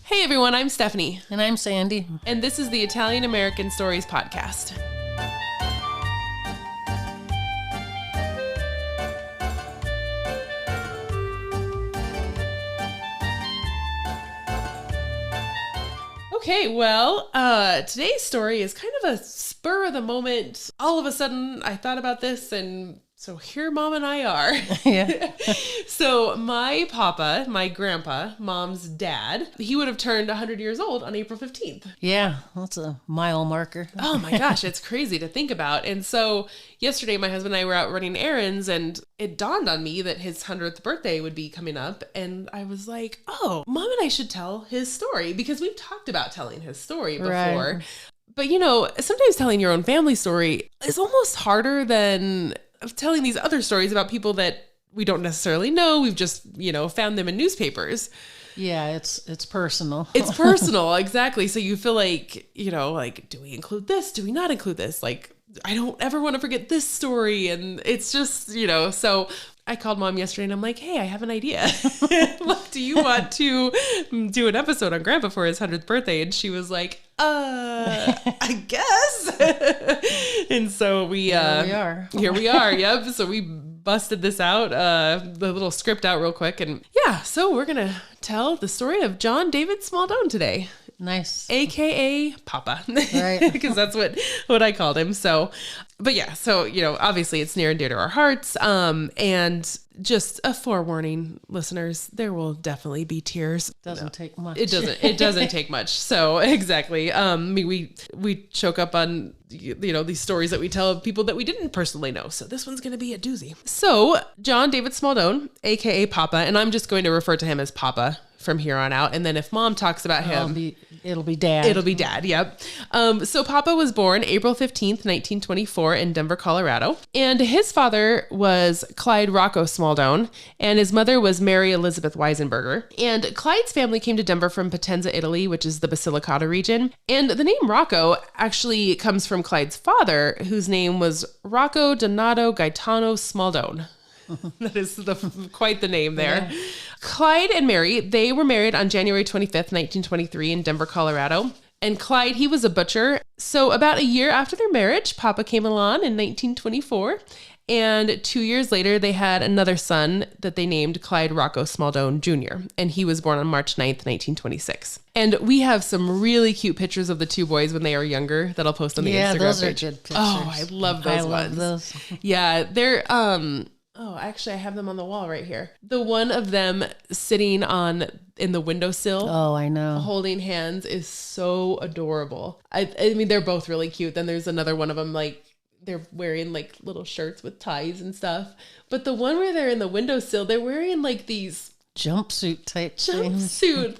Hey everyone, I'm Stephanie. And I'm Sandy. And this is the Italian American Stories podcast. Okay, well, today's story is kind of a spur of the moment. All of a sudden, I thought about this, and so here Mom and I are. Yeah. So my papa, my grandpa, Mom's dad, he would have turned 100 years old on April 15th. Yeah, that's a mile marker. Oh my gosh, it's crazy to think about. And so yesterday, my husband and I were out running errands, and it dawned on me that his 100th birthday would be coming up. And I was like, oh, Mom and I should tell his story, because we've talked about telling his story before. Right. But you know, sometimes telling your own family story is almost harder than telling these other stories about people that we don't necessarily know. We've just, found them in newspapers. Yeah, it's personal. It's personal, exactly. So you feel like, do we include this? Do we not include this? Like, I don't ever want to forget this story. And it's just, so I called Mom yesterday and I'm like, hey, I have an idea. Like, do you want to do an episode on Grandpa for his 100th birthday? And she was like, I guess. And so here we are. Yep. So we busted this out, the little script out real quick. And yeah, so we're going to tell the story of John David Smaldone today. Nice. AKA Papa. Right. Because that's what I called him. So, but yeah, so, obviously it's near and dear to our hearts. And just a forewarning, listeners, there will definitely be tears. Doesn't take much. It doesn't take much. So exactly. We choke up on, these stories that we tell of people that we didn't personally know. So this one's going to be a doozy. So John David Smaldone, AKA Papa, and I'm just going to refer to him as Papa from here on out. And then if Mom talks about him, it'll be Dad. It'll be Dad. Yep. So Papa was born April 15th, 1924 in Denver, Colorado. And his father was Clyde Rocco Smaldone, and his mother was Mary Elizabeth Weisenberger. And Clyde's family came to Denver from Potenza, Italy, which is the Basilicata region. And the name Rocco actually comes from Clyde's father, whose name was Rocco Donato Gaetano Smaldone. That is quite the name there. Yeah. Clyde and Mary, they were married on January 25th, 1923 in Denver, Colorado. And Clyde, he was a butcher. So about a year after their marriage, Papa came along in 1924. And 2 years later, they had another son that they named Clyde Rocco Smaldone Jr. And he was born on March 9th, 1926. And we have some really cute pictures of the two boys when they were younger that I'll post on the Instagram page. Yeah, those are good pictures. Oh, I love those ones. I love those. Yeah, they're... Oh, actually, I have them on the wall right here. The one of them sitting in the windowsill. Oh, I know. Holding hands is so adorable. I mean, they're both really cute. Then there's another one of them, like, they're wearing, like, little shirts with ties and stuff. But the one where they're in the windowsill, they're wearing, like, these... jumpsuit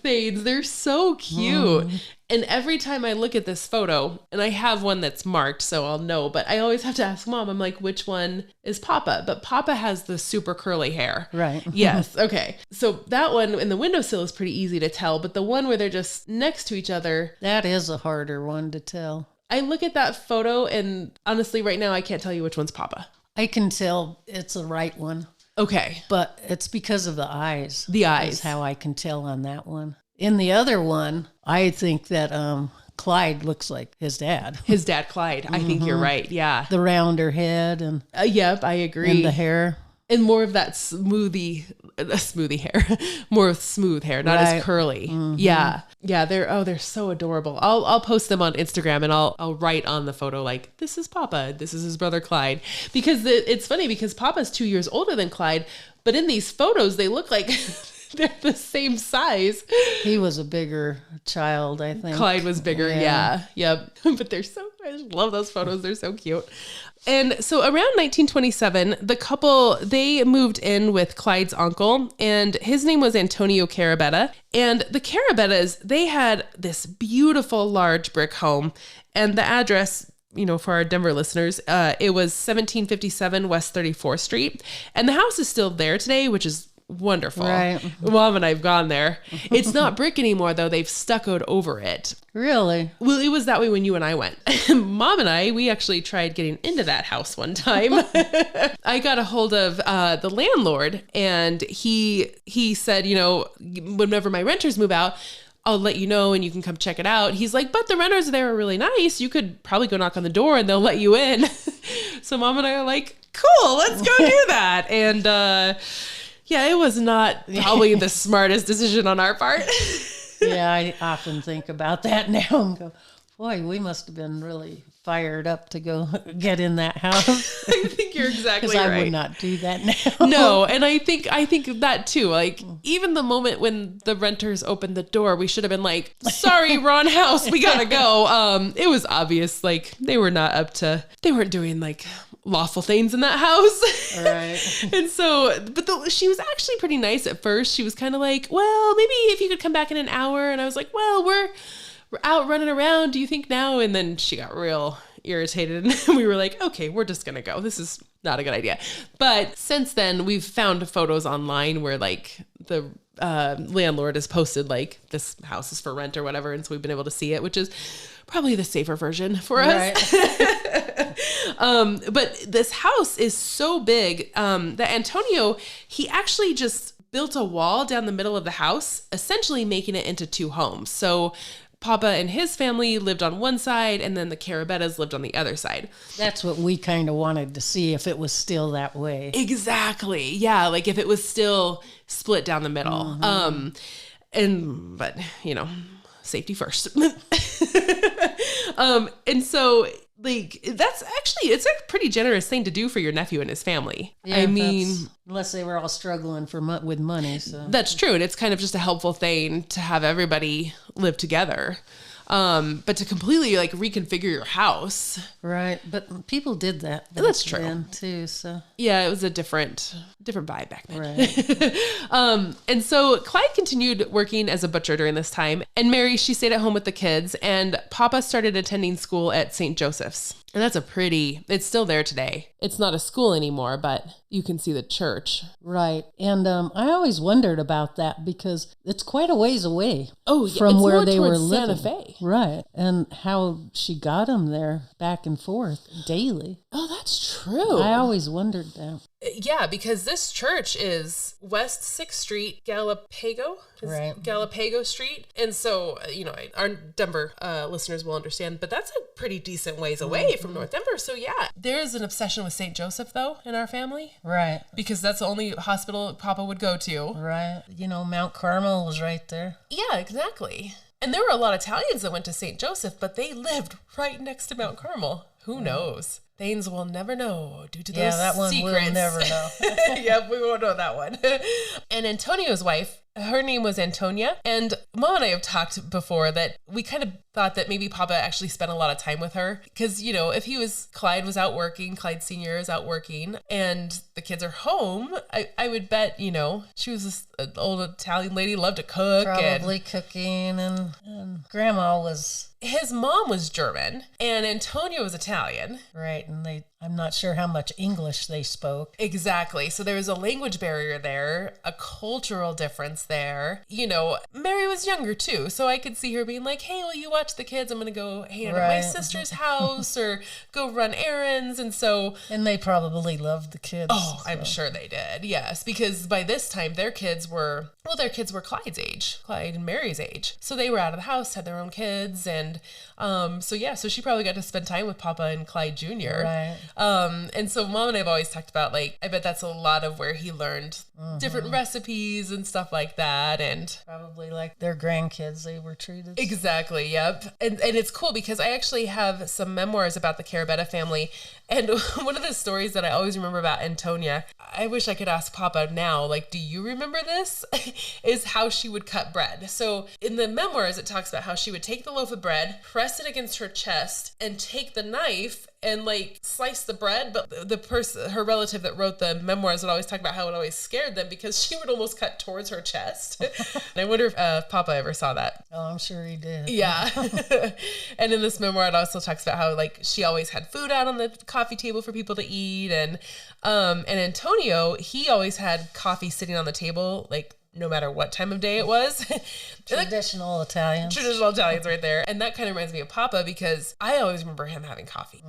things. They're so cute. And every time I look at this photo, and I have one that's marked, so I'll know, but I always have to ask Mom, I'm like, which one is Papa? But Papa has the super curly hair. Right. Yes. Okay. So that one in the windowsill is pretty easy to tell, but the one where they're just next to each other. That is a harder one to tell. I look at that photo, and honestly, right now, I can't tell you which one's Papa. I can tell it's the right one. Okay. But it's because of the eyes. The eyes. Is how I can tell on that one. In the other one, I think that Clyde looks like his dad. His dad, Clyde. I think you're right. Yeah. The rounder head and... Yep, I agree. And the hair. And more of that smoothie hair. More of smooth hair, not as curly. Mm-hmm. Yeah. Yeah, they're so adorable. I'll post them on Instagram, and I'll write on the photo like, this is Papa, this is his brother Clyde. Because it's funny because Papa's 2 years older than Clyde, but in these photos they look like they're the same size. He was a bigger child, I think. Clyde was bigger, yeah. Yep. But I love those photos. They're so cute. And so around 1927, the couple, they moved in with Clyde's uncle, and his name was Antonio Carabetta. And the Carabettas, they had this beautiful large brick home, and the address, for our Denver listeners, it was 1757 West 34th Street. And the house is still there today, which is wonderful. Right. Mom and I've gone there. It's not brick anymore, though. They've stuccoed over it. Really? Well, it was that way when you and I went. Mom and we actually tried getting into that house one time. I got a hold of the landlord, and he said, whenever my renters move out, I'll let you know and you can come check it out. He's like, but the renters there are really nice. You could probably go knock on the door and they'll let you in. So Mom and I are like, cool, let's go do that. And yeah, it was not probably the smartest decision on our part. Yeah, I often think about that now and go, boy, we must have been really fired up to go get in that house. I think you're exactly right. Because I would not do that now. No, and I think that too. Like, even the moment when the renters opened the door, we should have been like, sorry, wrong house, we gotta go. It was obvious, like, they weren't doing like lawful things in that house. Right. And so, but she was actually pretty nice at first. She was kind of like, well, maybe if you could come back in an hour. And I was like, well, we're out running around. Do you think now? And then she got real irritated and we were like, okay, we're just going to go. This is not a good idea. But since then we've found photos online where like the landlord has posted like this house is for rent or whatever. And so we've been able to see it, which is probably the safer version for us. Right. But this house is so big that Antonio, he actually just built a wall down the middle of the house, essentially making it into two homes. So Papa and his family lived on one side, and then the Carabettas lived on the other side. That's what we kind of wanted to see, if it was still that way. Exactly. Yeah, like if it was still split down the middle. Mm-hmm. But you know, safety first. And so like it's a pretty generous thing to do for your nephew and his family. Yeah, I mean, unless they were all struggling with money. So that's true, and it's kind of just a helpful thing to have everybody live together. But to completely like reconfigure your house, right? But people did that. That's true then too. So yeah, it was a different vibe back then. Right. And so Clyde continued working as a butcher during this time, and Mary, she stayed at home with the kids, and Papa started attending school at St. Joseph's. And it's still there today. It's not a school anymore, but you can see the church. Right. And I always wondered about that because it's quite a ways away. Oh, yeah, from where they were living. Santa Fe. Right. And how she got them there back and forth daily. Oh, that's true. I always wondered that. Yeah, because this church is West 6th Street, Galapago. Right. Galapago Street. And so, our Denver listeners will understand, but that's a pretty decent ways away from North Denver. So yeah, there is an obsession with St. Joseph though in our family. Right. Because that's the only hospital Papa would go to. Right. Mount Carmel was right there. Yeah, exactly. And there were a lot of Italians that went to St. Joseph, but they lived right next to Mount Carmel. Who knows? Things we'll never know due to those secrets. Yeah, that one we'll never know. Yep, we won't know that one. And Antonio's wife, her name was Antonia. And Mom and I have talked before that we kind of thought that maybe Papa actually spent a lot of time with her. Because, if Clyde was out working, Clyde Sr. is out working, and the kids are home, I would bet, she was this old Italian lady, loved to cook. Probably cooking, and Grandma was... His mom was German, and Antonio was Italian. Right, and I'm not sure how much English they spoke. Exactly. So there was a language barrier there, a cultural difference there. Mary was younger too, so I could see her being like, hey, will you watch the kids? I'm going to go hang out at my sister's house or go run errands. And they probably loved the kids. Oh, so. I'm sure they did. Yes, because by this time their kids were Clyde's age, Clyde and Mary's age. So they were out of the house, had their own kids, and so she probably got to spend time with Papa and Clyde Jr. Right. And so Mom and I have always talked about, like, I bet that's a lot of where he learned different recipes and stuff like that. And probably like their grandkids, they were treated. Exactly. Yep. And it's cool because I actually have some memoirs about the Carabetta family. And one of the stories that I always remember about Antonia, I wish I could ask Papa now, like, do you remember this? Is how she would cut bread. So in the memoirs, it talks about how she would take the loaf of bread, press it against her chest, and take the knife and like slice the bread. But her relative that wrote the memoirs would always talk about how it always scared them because she would almost cut towards her chest. And I wonder if Papa ever saw that. Oh, I'm sure he did. Yeah. And in this memoir, it also talks about how like she always had food out on the coffee table for people to eat. And Antonio, he always had coffee sitting on the table, like no matter what time of day it was. Traditional Italians. Traditional Italians right there. And that kind of reminds me of Papa because I always remember him having coffee.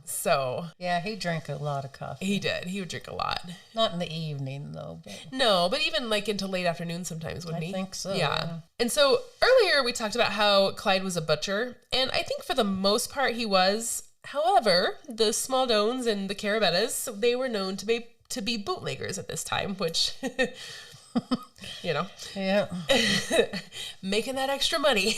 So. Yeah, he drank a lot of coffee. He did. He would drink a lot. Not in the evening, though. But... No, but even like into late afternoon sometimes, wouldn't he? I think so. Yeah. And so earlier we talked about how Clyde was a butcher. And I think for the most part he was. However, the Smaldones and the Carabettas, they were known to be bootleggers at this time, which... you know, yeah, making that extra money.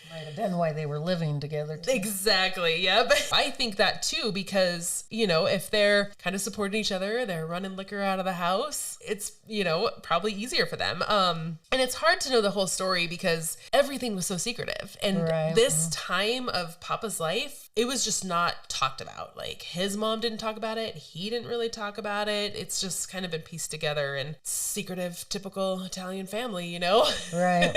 Might have been why they were living together too. Exactly. Yeah. But I think that too, because, you know, if they're kind of supporting each other, they're running liquor out of the house, it's, you know, probably easier for them. And it's hard to know the whole story because everything was so secretive. And this time of Papa's life, it was just not talked about. Like his mom didn't talk about it. He didn't really talk about it. It's just kind of been pieced together and secretive, typical Italian family, you know? Right.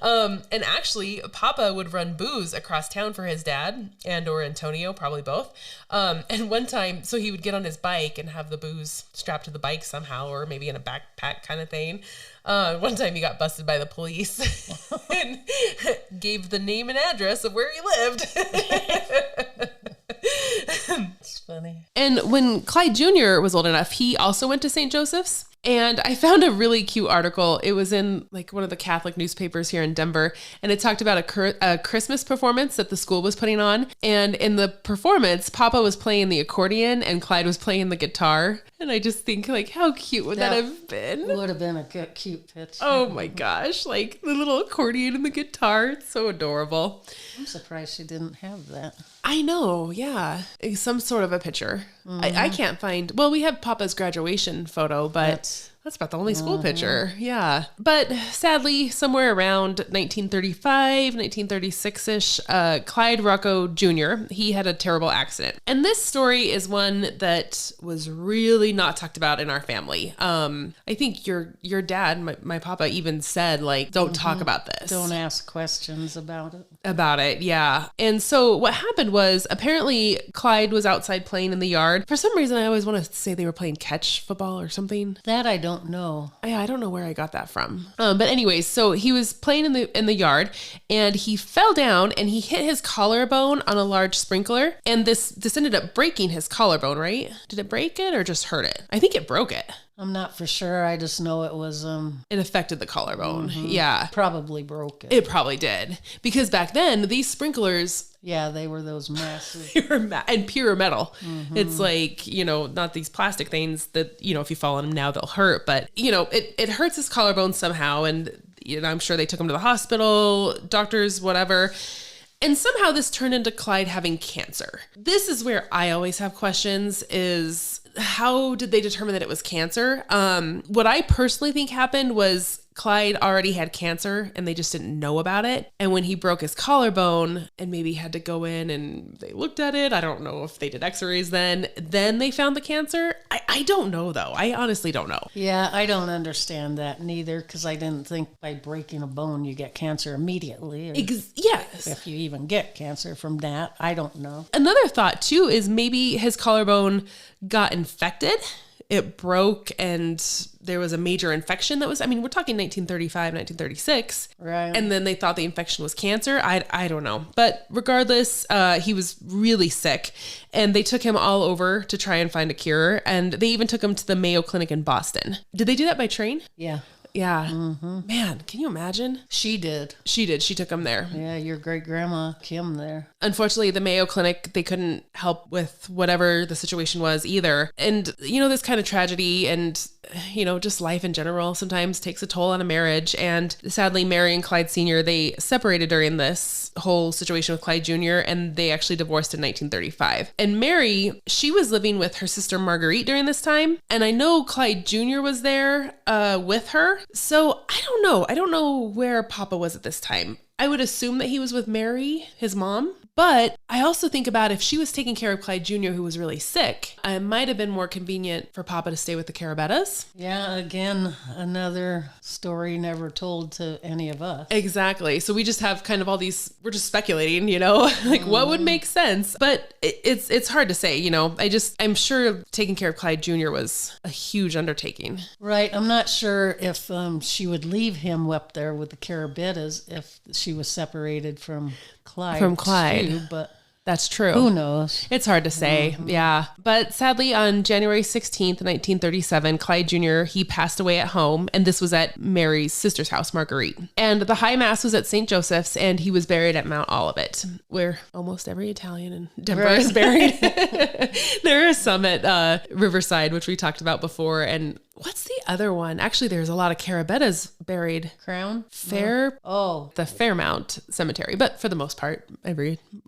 And actually Papa would run booze across town for his dad and or Antonio, probably both. And one time, so he would get on his bike and have the booze strapped to the bike somehow, or maybe in a backpack kind of thing. One time he got busted by the police and gave the name and address of where he lived. It's funny. And when Clyde Jr. was old enough, he also went to St. Joseph's. And I found a really cute article. It was in like one of the Catholic newspapers here in Denver. And it talked about a Christmas performance that the school was putting on. And in the performance, Papa was playing the accordion and Clyde was playing the guitar. And I just think like, how cute would that have been? Would have been a good, cute picture. Oh my gosh. Like the little accordion and the guitar. It's so adorable. I'm surprised she didn't have that. I know, yeah. Some sort of a picture. I can't find... Well, we have Papa's graduation photo, but that's about the only school picture. Yeah. But sadly, somewhere around 1935, 1936-ish, Clyde Rocco Jr., he had a terrible accident. And this story is one that was really not talked about in our family. I think your dad, my Papa, even said, like, don't talk about this. Don't ask questions about it. Yeah. And so what happened was apparently Clyde was outside playing in the yard. For some reason, I always want to say they were playing catch football or something. That I don't know. Yeah, I don't know where I got that from. But anyways, so he was playing in the yard and he fell down and he hit his collarbone on a large sprinkler. And this ended up breaking his collarbone, right? Did it break it or just hurt it? I think it broke it. I'm not for sure. I just know it was... It affected the collarbone. Yeah. Probably broke it. It probably did. Because back then, these sprinklers... Yeah, they were those massive... and pure metal. It's like, you know, not these plastic things that, you know, if you fall on them now, they'll hurt. But, you know, it hurts his collarbone somehow. And, you know, I'm sure they took him to the hospital, doctors, whatever. And somehow this turned into Clyde having cancer. This is where I always have questions is... How did they determine that it was cancer? What I personally think happened was Clyde already had cancer and they just didn't know about it. And when he broke his collarbone and maybe had to go in and they looked at it, I don't know if they did x-rays then they found the cancer. I don't know though. I honestly don't know. Yeah, I don't understand that neither because I didn't think by breaking a bone you get cancer immediately. Yes. If you even get cancer from that, I don't know. Another thought too is maybe his collarbone got infected. It broke and there was a major infection that was, I mean, we're talking 1935, 1936. Right. And then they thought the infection was cancer. I don't know. But regardless, he was really sick and they took him all over to try and find a cure. And they even took him to the Mayo Clinic in Boston. Did they do that by train? Yeah. Yeah. Man, can you imagine? She did. She took him there. Yeah, your great grandma Kim there. Unfortunately, the Mayo Clinic, they couldn't help with whatever the situation was either. And, you know, this kind of tragedy and, you know, just life in general sometimes takes a toll on a marriage. And sadly, Mary and Clyde Sr., they separated during this whole situation with Clyde Jr. and they actually divorced in 1935. And Mary, she was living with her sister Marguerite during this time. And I know Clyde Jr. was there with her. So I don't know. I don't know where Papa was at this time. I would assume that he was with Mary, his mom. But I also think about if she was taking care of Clyde Jr., who was really sick, it might have been more convenient for Papa to stay with the Carabettas. Yeah, again, another story never told to any of us. Exactly. So we just have kind of all these, we're just speculating, like what would make sense. But it's hard to say, I'm sure taking care of Clyde Jr. was a huge undertaking. Right. I'm not sure if she would leave him up there with the Carabettas if she was separated from Clyde. Too, but that's true. Who knows? It's hard to say. Yeah. But sadly, on January 16th, 1937, Clyde Jr., he passed away at home. And this was at Mary's sister's house, Marguerite. And the high mass was at St. Joseph's, and he was buried at Mount Olivet, where almost every Italian in Denver is buried. There are some at Riverside, which we talked about before. And what's the other one? Actually, there's a lot of Carabettas buried. Crown? The Fairmount Cemetery. But for the most part,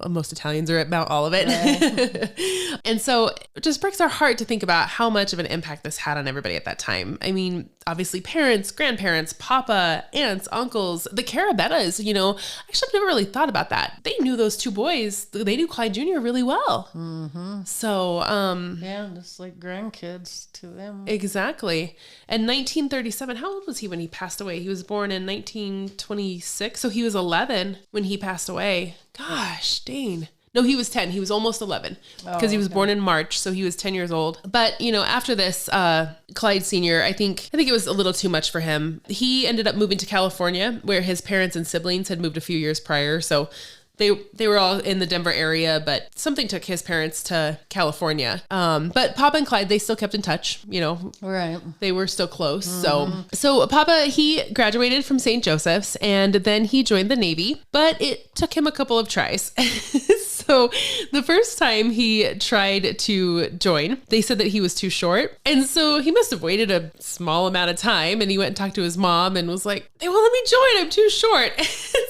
most Italians are at Mount Olivet. Right. And so it just breaks our heart to think about how much of an impact this had on everybody at that time. I mean, obviously parents, grandparents, papa, aunts, uncles, the Carabettas, actually I've never really thought about that. They knew those two boys. They knew Clyde Jr. really well. Mm-hmm. So, yeah, just like grandkids to them. Exactly. And 1937, how old was he when he passed away? He was born in 1926. So he was 11 when he passed away. Gosh, dang. No, he was 10. He was almost 11 because he was born in March. So he was 10 years old. But, after this, Clyde Sr., I think it was a little too much for him. He ended up moving to California where his parents and siblings had moved a few years prior. So they were all in the Denver area, but something took his parents to California. But Papa and Clyde, they still kept in touch, Right. They were still close. Mm-hmm. So Papa, he graduated from St. Joseph's and then he joined the Navy, but it took him a couple of tries. So the first time he tried to join, they said that he was too short. And so he must have waited a small amount of time and he went and talked to his mom and was like, they won't let me join. I'm too short.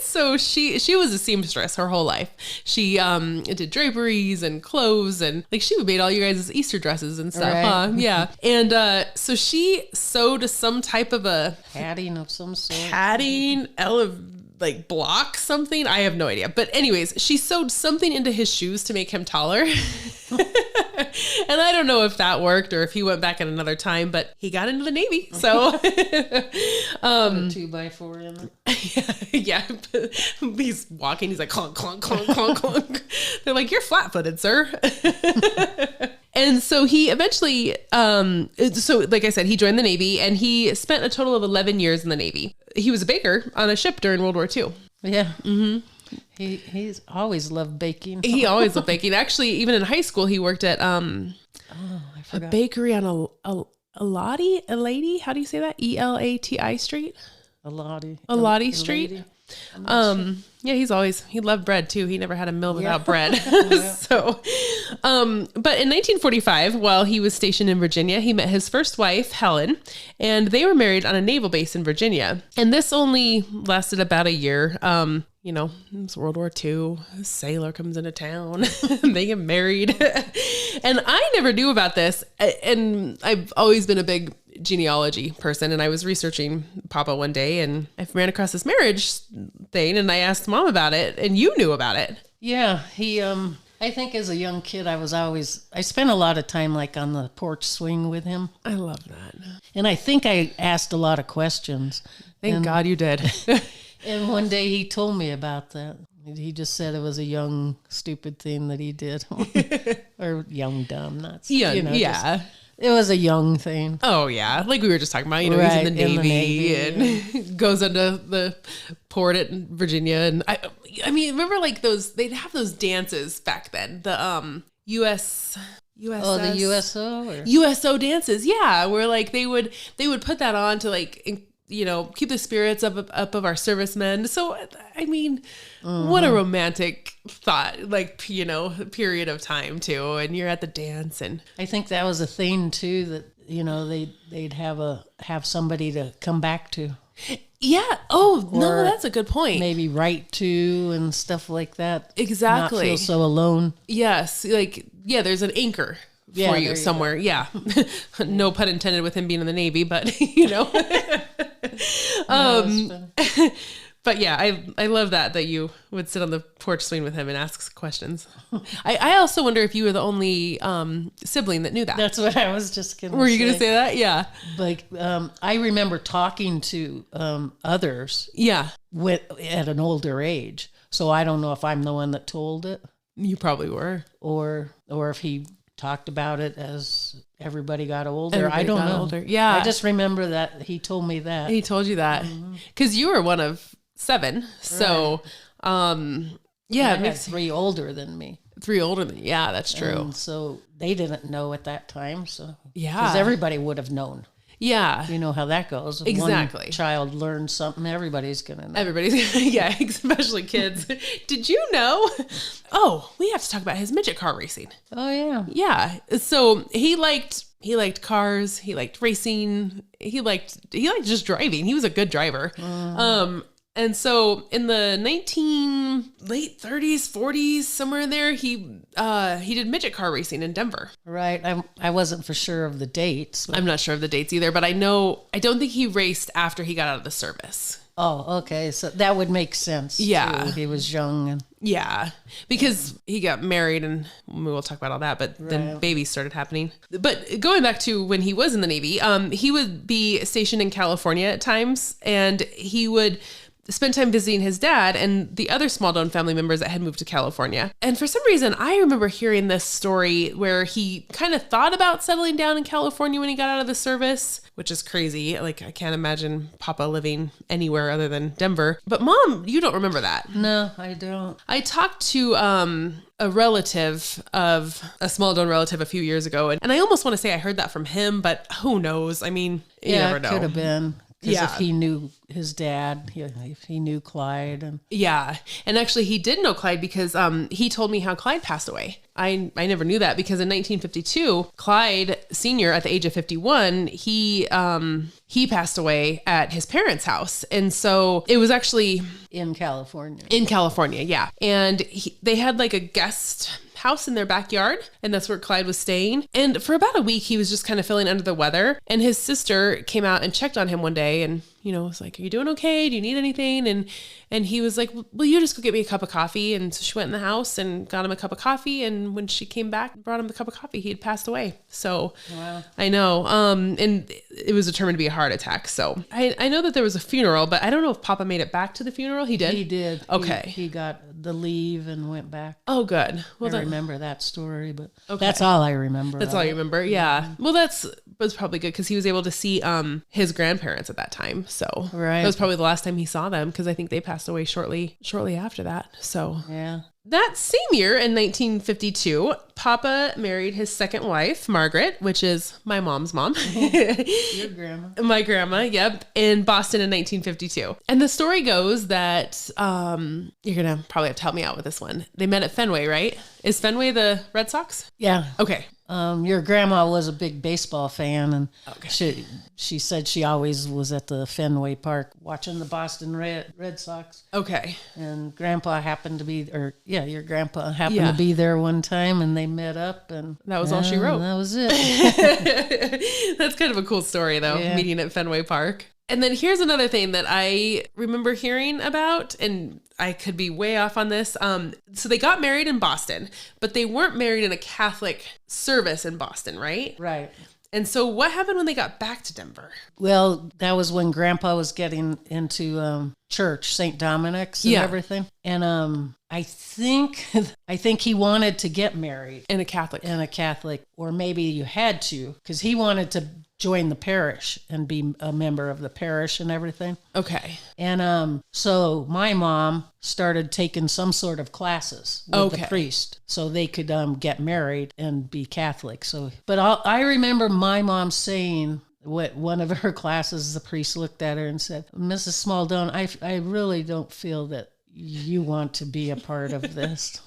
So she was a seamstress her whole life. She did draperies and clothes and she made all you guys' Easter dresses and stuff, right. huh? Yeah. And so she sewed some type of a padding of some sort. Block something. I have no idea. But anyways, she sewed something into his shoes to make him taller. And I don't know if that worked or if he went back at another time, but he got into the Navy. So put a 2x4 in it. Yeah. He's walking. He's like, clunk, clunk, clunk, clunk, clunk. They're like, you're flat-footed, sir. And so he eventually, like I said, he joined the Navy and he spent a total of 11 years in the Navy. He was a baker on a ship during World War II. Yeah. Mm-hmm. He's always loved baking. He always loved baking. Actually, even in high school, he worked at I a bakery on Elati? How do you say that? Elati Street? Elati Street. Yeah, he loved bread too. He never had a meal without bread. So, but in 1945, while he was stationed in Virginia, he met his first wife, Helen, and they were married on a naval base in Virginia. And this only lasted about a year. It was World War II. A sailor comes into town. They get married. And I never knew about this. And I've always been a big genealogy person. And I was researching Papa one day and I ran across this marriage thing and I asked Mom about it and you knew about it. Yeah. He, I think as a young kid, I spent a lot of time on the porch swing with him. I love that. And I think I asked a lot of questions. Thank God you did. And one day he told me about that. He just said it was a young, stupid thing that he did. Or young, dumb, not young, yeah. It was a young thing. Oh, yeah. Like we were just talking about, he's in the Navy and goes into the port at Virginia. And I mean, remember they'd have those dances back then. The USS. Oh, the USO? Or? USO dances. Yeah. Where they would put that on to keep the spirits up of our servicemen. So, I mean, what a romantic thought, period of time too. And you're at the dance and I think that was a thing too, that, they'd have somebody to come back to. Yeah. Oh, no, that's a good point. Maybe write to and stuff like that. Exactly. Not feel so alone. Yes. There's an anchor for you somewhere. Yeah. No pun intended with him being in the Navy, but But yeah, I love that you would sit on the porch swing with him and ask questions. I also wonder if you were the only sibling that knew that. That's what I was just going to say. Were you going to say that? Yeah. Like, I remember talking to others Yeah. at an older age. So I don't know if I'm the one that told it. You probably were. Or if he talked about it as everybody got older. Everybody I don't got know. older. Yeah. I just remember that he told me that. He told you that. Because you were one of 7. So, yeah. It makes 3 older than me. 3 older than you. Yeah, that's true. And so they didn't know at that time. So Yeah. because everybody would have known. Yeah. You know how that goes. If Exactly. one child learns something, everybody's going to know. Everybody's, yeah, especially kids. Did you know? Oh, we have to talk about his midget car racing. Oh, yeah. Yeah. So he liked cars. He liked racing. He liked just driving. He was a good driver. And so in the late 30s, 40s, somewhere in there, he did midget car racing in Denver. Right. I wasn't for sure of the dates. I'm not sure of the dates either, but I don't think he raced after he got out of the service. Oh, okay. So that would make sense. Yeah. Too. He was young. And Yeah, because he got married, and we will talk about all that, but then babies started happening. But going back to when he was in the Navy, he would be stationed in California at times, and he would spend time visiting his dad and the other Smaldone family members that had moved to California. And for some reason, I remember hearing this story where he kind of thought about settling down in California when he got out of the service, which is crazy. Like, I can't imagine Papa living anywhere other than Denver. But Mom, you don't remember that. no, I don't. I talked to a relative of a Smaldone relative a few years ago, and I almost want to say I heard that from him, but who knows? I mean, you never know. It could have been. Because Yeah. if he knew his dad, if he knew Clyde. And Yeah. And actually he did know Clyde because he told me how Clyde passed away. I never knew that because in 1952, Clyde Sr. at the age of 51, he passed away at his parents' house. And so it was actually in California. in California. Yeah. And they had like a guest house in their backyard, and that's where Clyde was staying. And for about a week, he was just kind of feeling under the weather. And his sister came out and checked on him one day and, was like, "Are you doing okay? Do you need anything?" And he was like, "Will you just go get me a cup of coffee?" And so she went in the house and got him a cup of coffee. And when she came back, brought him the cup of coffee, he had passed away. So Wow. I know. And it was determined to be a heart attack. So I know that there was a funeral, but I don't know if Papa made it back to the funeral. He did? He did. Okay. He got the leave and went back. Oh, good. Well, I remember that story, but Okay. that's all I remember. That's all you remember? Yeah. Well, was probably good because he was able to see his grandparents at that time. So Right. that was probably the last time he saw them because I think they passed away shortly after that. So Yeah. that same year in 1952, Papa married his second wife, Margaret, which is my mom's mom. Your grandma. My grandma, yep, in Boston in 1952. And the story goes that you're going to probably have to help me out with this one. They met at Fenway, right? Is Fenway the Red Sox? Yeah. Okay. Your grandma was a big baseball fan, and Okay. she said she always was at the Fenway Park watching the Boston Red Sox. Okay. And Grandpa happened to be, your grandpa happened Yeah. to be there one time, and they met up, and That was all she wrote. That was it. That's kind of a cool story, though, Yeah. meeting at Fenway Park. And then here's another thing that I remember hearing about, and I could be way off on this. So they got married in Boston, but they weren't married in a Catholic service in Boston, right? Right. And so what happened when they got back to Denver? Well, that was when Grandpa was getting into church, St. Dominic's and Yeah. everything. And I think he wanted to get married In a Catholic. in a Catholic, or maybe you had to, because he wanted to join the parish and be a member of the parish and everything. Okay. And so my mom started taking some sort of classes with Okay. the priest so they could get married and be Catholic. So, but I remember my mom saying, what one of her classes, the priest looked at her and said, "Mrs. Smaldone, I really don't feel that you want to be a part of this."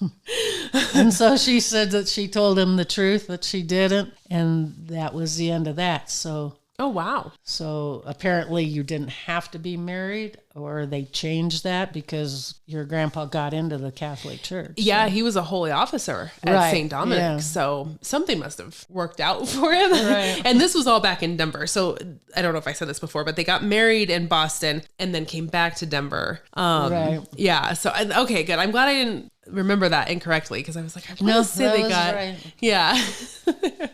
And so she said that she told him the truth, that she didn't. And that was the end of that. So Oh, wow. So apparently you didn't have to be married, or they changed that because your grandpa got into the Catholic Church. Yeah, he was a holy officer at Right, St. Dominic. yeah. So something must have worked out for him. Right. And this was all back in Denver. So I don't know if I said this before, but they got married in Boston and then came back to Denver. Right. Yeah. So, okay, good. I'm glad I didn't remember that incorrectly because I was like, I want to say that they was got. right. Yeah.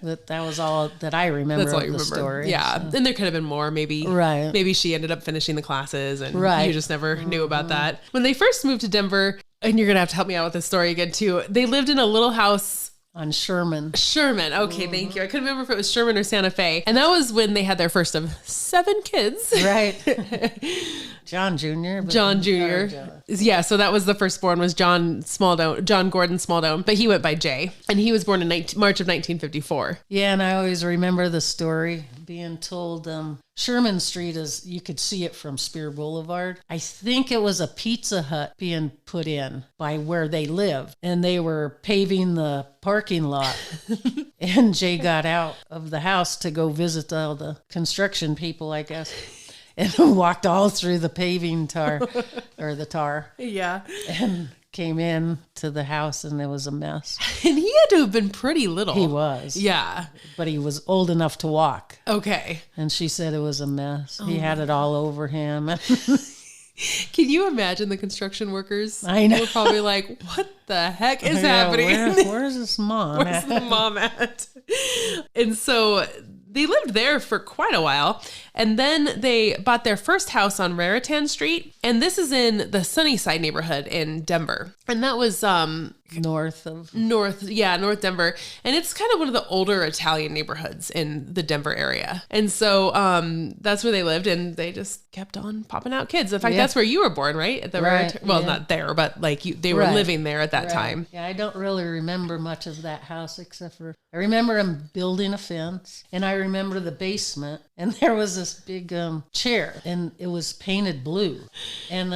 That was all that I remember That's all of you the remember. story. Yeah. so. And there could have been more, maybe. Right. Maybe she ended up finishing the classes and Right. you just never knew about that. When they first moved to Denver, and you're going to have to help me out with this story again too, they lived in a little house. On Sherman. Okay, thank you. I couldn't remember if it was Sherman or Santa Fe. And that was when they had their first of 7 kids. Right. John Jr. John Jr. Yeah, so that was the firstborn was John Gordon Smaldone, but he went by Jay. And he was born in March of 1954. Yeah, and I always remember the story being told Sherman Street is, you could see it from Spear Boulevard. I think it was a Pizza Hut being put in by where they lived, and they were paving the parking lot. And Jay got out of the house to go visit all the construction people, I guess, and walked all through the paving tar. Yeah. And came in to the house, and it was a mess. And he had to have been pretty little. He was. Yeah. But he was old enough to walk. Okay. And she said it was a mess. He had it all over him. Can you imagine the construction workers? I know. They were probably like, what the heck is happening? Where's this mom? Where's the mom at? And so they lived there for quite a while. And then they bought their first house on Raritan Street. And this is in the Sunnyside neighborhood in Denver. And that was North Denver. And it's kind of one of the older Italian neighborhoods in the Denver area. And so that's where they lived, and they just kept on popping out kids. In fact, that's where you were born, right? At the not there, but like they were living there at that time. Yeah, I don't really remember much of that house except for I remember them building a fence, and I remember the basement, and there was this big chair, and it was painted blue, and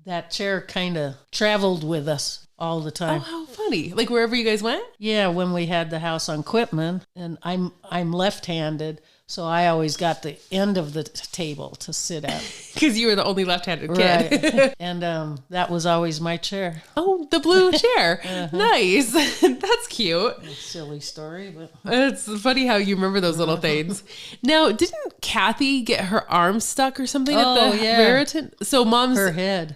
that chair kind of traveled with us all the time. Oh, how funny. Like wherever you guys went? Yeah, when we had the house on Quitman, and I'm left-handed, so I always got the end of the table to sit at. Because you were the only left-handed kid. Right. And that was always my chair. Oh, the blue chair. Nice. That's cute. Silly story, but... It's funny how you remember those little things. Now, didn't Kathy get her arm stuck or something at the Raritan? So mom's... Her head.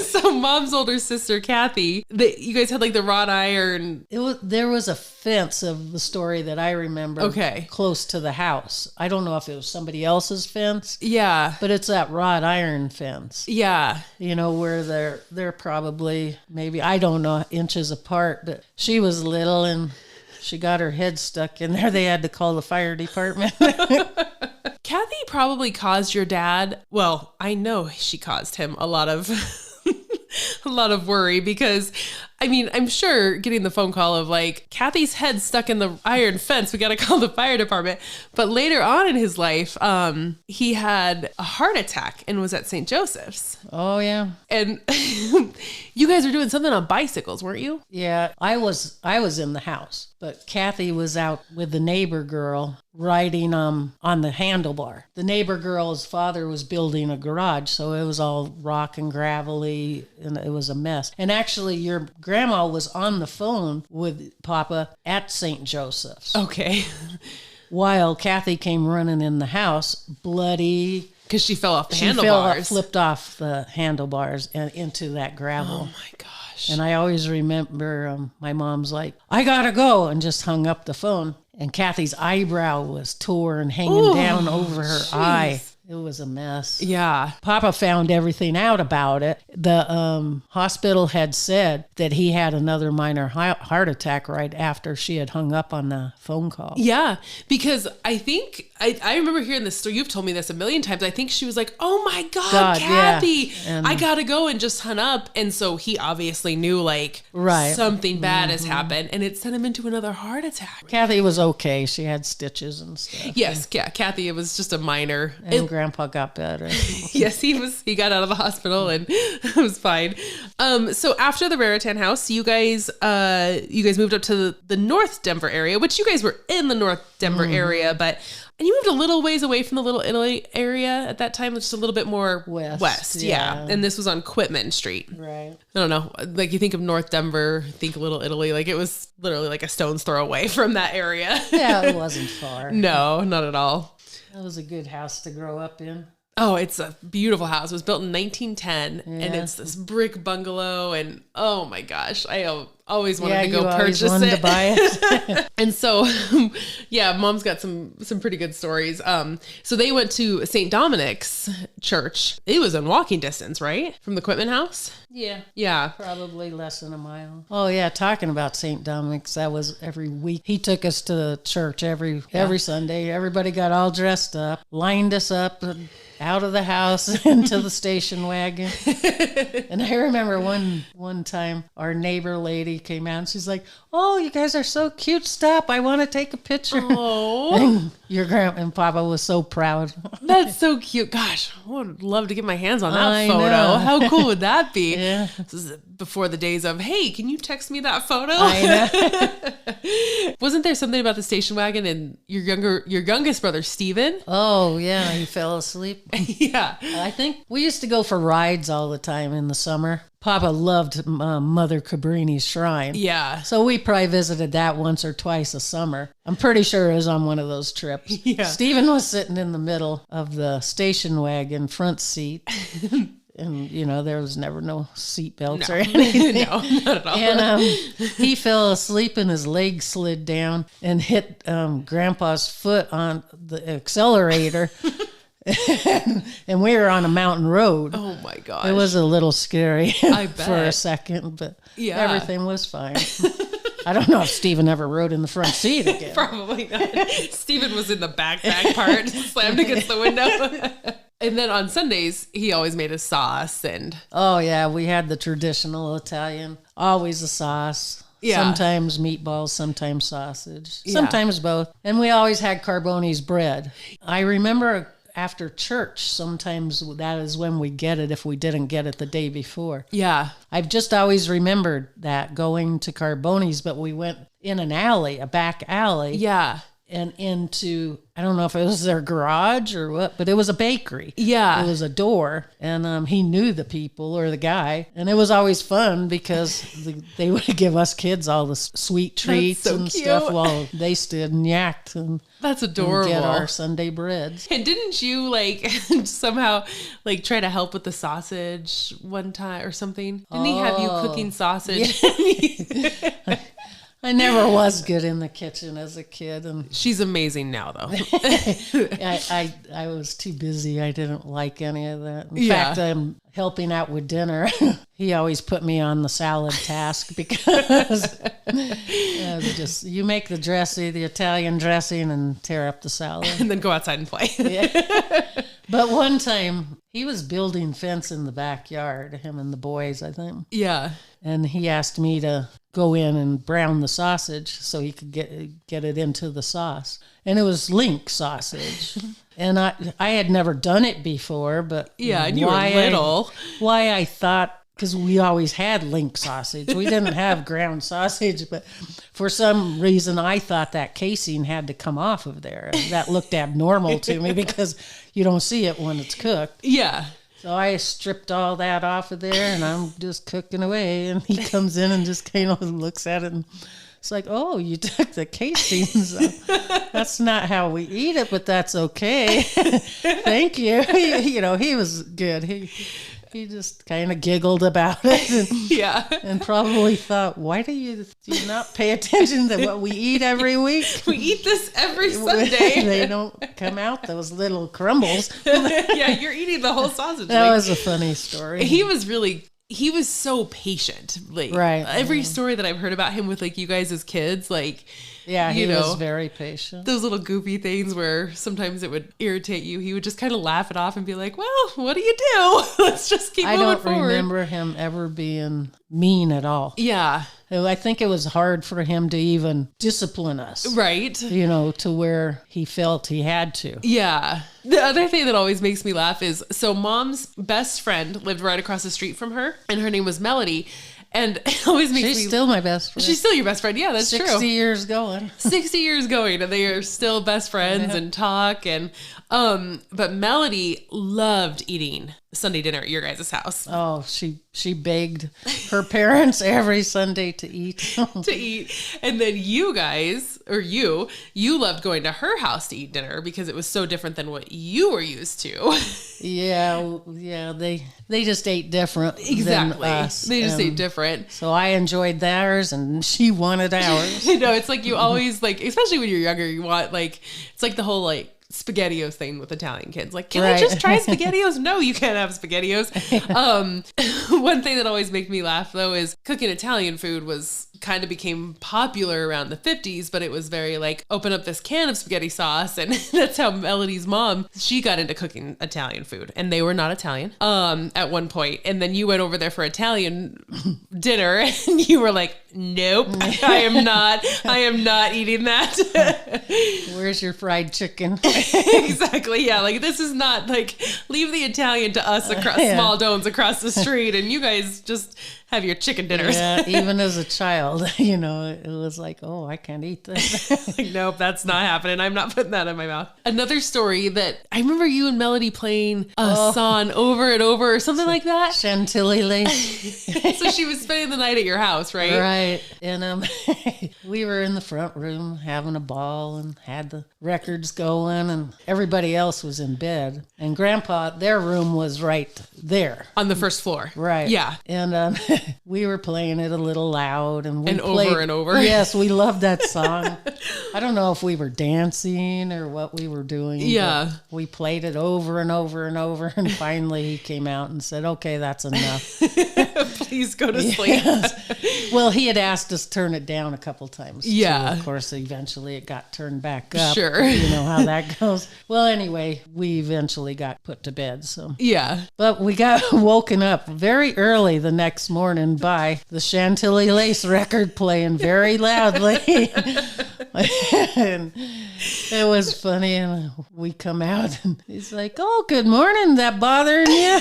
So mom's older sister, Kathy, you guys had like the wrought iron. There was a fence of the story that I remember. Okay. Close to the house. I don't know if it was somebody else's fence. Yeah. But it's that wrought iron fence. Yeah. You know, where they're probably maybe, I don't know, inches apart, but she was little and she got her head stuck in there. They had to call the fire department. Kathy probably caused your dad, well, I know she caused him a lot of worry because, I mean, I'm sure getting the phone call of like, Kathy's head stuck in the iron fence, we got to call the fire department. But later on in his life, he had a heart attack and was at St. Joseph's. Oh, yeah. And you guys were doing something on bicycles, weren't you? Yeah, I was in the house, but Kathy was out with the neighbor girl riding on the handlebar. The neighbor girl's father was building a garage, so it was all rock and gravelly, and it was a mess. And actually, your grandma was on the phone with Papa at St. Joseph's. Okay. While Kathy came running in the house, bloody. Because she fell off the handlebars. Flipped off the handlebars and into that gravel. Oh my gosh. And I always remember my mom's like, I gotta go, and just hung up the phone. And Kathy's eyebrow was torn, hanging down over her eye. It was a mess. Yeah. Papa found everything out about it. The hospital had said that he had another minor heart attack right after she had hung up on the phone call. Yeah, because I think, I remember hearing this story. You've told me this a million times. I think she was like, oh my God, Kathy, yeah. I gotta go, and just hung up. And so he obviously knew like something bad has happened, and it sent him into another heart attack. Kathy was okay. She had stitches and stuff. Yes, yeah, Kathy, it was just a minor. And Grandpa got better. Yes, he got out of the hospital and it was fine. So after the Raritan house, you guys moved up to the North Denver area, which you guys were in the North Denver area, and you moved a little ways away from the Little Italy area at that time, just a little bit more west. Yeah. And this was on Quitman Street. Right. I don't know. Like you think of North Denver, think Little Italy. Like it was literally like a stone's throw away from that area. Yeah, it wasn't far. No, not at all. That was a good house to grow up in. Oh, it's a beautiful house. It was built in 1910, and it's this brick bungalow, and oh my gosh, I always wanted to go purchase it. To buy it. And so, Mom's got some pretty good stories. So they went to St. Dominic's Church. It was in walking distance, right? From the Quitman house? Yeah. Yeah. Probably less than a mile. Oh, yeah. Talking about St. Dominic's, that was every week. He took us to church every Sunday. Everybody got all dressed up, lined us up, out of the house into the station wagon. And I remember one time our neighbor lady came out and she's like, "Oh, you guys are so cute. Stop. I want to take a picture." Oh. Your grandpa and Papa was so proud. That's so cute. Gosh, I would love to get my hands on that I photo. know. How cool would that be? Yeah. This is before the days of, hey, can you text me that photo? I know. Wasn't there something about the station wagon and your youngest brother, Steven? Oh, yeah. He fell asleep. Yeah. I think we used to go for rides all the time in the summer. Papa loved Mother Cabrini's shrine. Yeah. So we probably visited that once or twice a summer. I'm pretty sure it was on one of those trips. Yeah. Stephen was sitting in the middle of the station wagon front seat. And, there was never no seat belts or anything. No, not at all. And he fell asleep and his leg slid down and hit Grandpa's foot on the accelerator. And we were on a mountain road. Oh my gosh. It was a little scary I bet. for a second, but Yeah. everything was fine. I don't know if Stephen ever rode in the front seat again. Probably not. Steven was in the backpack part, slammed against the window. And then on Sundays, he always made a sauce and... Oh, yeah, we had the traditional Italian, always a sauce. Yeah. Sometimes meatballs, sometimes sausage, Yeah. sometimes both. And we always had Carbone's bread. I remember after church, sometimes that is when we get it if we didn't get it the day before. Yeah. I've just always remembered that going to Carbone's, but we went in an alley, a back alley. Yeah. And into, I don't know if it was their garage or what, but it was a bakery. Yeah. It was a door, and he knew the people or the guy. And it was always fun because they would give us kids all the sweet treats so and cute. stuff while they stood and yacked and That's adorable. get our Sunday breads. And didn't you somehow try to help with the sausage one time or something? Didn't he have you cooking sausage? Yeah. I never was good in the kitchen as a kid, and She's amazing now, though. I was too busy. I didn't like any of that. In Yeah. fact, I'm helping out with dinner. He always put me on the salad task because you make the dressing, the Italian dressing, and tear up the salad. And then go outside and play. Yeah. But one time he was building fence in the backyard, him and the boys, I think. Yeah. And he asked me to go in and brown the sausage so he could get it into the sauce. And it was link sausage. And I had never done it before, but Yeah, and you were little. Why I thought, because we always had link sausage. We didn't have ground sausage, but for some reason I thought that casing had to come off of there. That looked abnormal to me because you don't see it when it's cooked. Yeah. So I stripped all that off of there, and I'm just cooking away. And he comes in and just kind of looks at it, and it's like, "Oh, you took the casings off. That's not how we eat it, but that's okay. Thank you." He was good. He just kind of giggled about it, and, Yeah. and probably thought, "Why do you not pay attention to what we eat every week? We eat this every Sunday. They don't come out those little crumbles." Yeah, you're eating the whole sausage. That was a funny story. He was so patient. Right. Every story that I've heard about him with you guys as kids, Yeah, he was very patient. Those little goofy things where sometimes it would irritate you. He would just kind of laugh it off and be like, well, what do you do? Let's just keep moving forward. I don't remember him ever being mean at all. Yeah. I think it was hard for him to even discipline us. Right. To where he felt he had to. Yeah. The other thing that always makes me laugh is, so Mom's best friend lived right across the street from her, and her name was Melody. And it always makes She's still my best friend. She's still your best friend. Yeah, that's 60 true. 60 years going. 60 years going, and they are still best friends and talk. And but Melody loved eating Sunday dinner at your guys' house. Oh, she begged her parents every Sunday to eat. To eat. And then you guys, or you loved going to her house to eat dinner because it was so different than what you were used to. Yeah, they just ate different. Exactly. Than us. They just ate different. So I enjoyed theirs and she wanted ours. It's like you always especially when you're younger, you want it's like the whole SpaghettiOs thing with Italian kids. Can I just try SpaghettiOs? No, you can't have SpaghettiOs. One thing that always makes me laugh though is cooking Italian food kind of became popular around the 50s, but it was very open up this can of spaghetti sauce, and that's how Melody's mom, she got into cooking Italian food, and they were not Italian at one point. And then you went over there for Italian dinner and you were like, nope, I am not eating that. Where's your fried chicken? Exactly. Yeah. This is not leave the Italian to us across Smaldones across the street, and you guys just have your chicken dinners. Yeah, even as a child, it was oh, I can't eat this. Nope, that's not happening. I'm not putting that in my mouth. Another story that I remember you and Melody playing a song over and over or something like that. Chantilly lace. So she was spending the night at your house, right? Right. And we were in the front room having a ball and had the records going, and everybody else was in bed. And Grandpa, their room was right there. On the first floor. Right. Yeah. And we were playing it a little loud. And over and over. Yes, we loved that song. I don't know if we were dancing or what we were doing. Yeah. We played it over and over and over. And finally he came out and said, okay, that's enough. Please go to sleep. Yes. Well, he had asked us to turn it down a couple times. Yeah. Too. Of course, eventually it got turned back up. Sure. You know how that goes. Well, anyway, we eventually got put to bed. So yeah. But we got woken up very early the next morning by the Chantilly Lace record playing very loudly. And it was funny. And we come out and he's like, oh, good morning. That bothering you?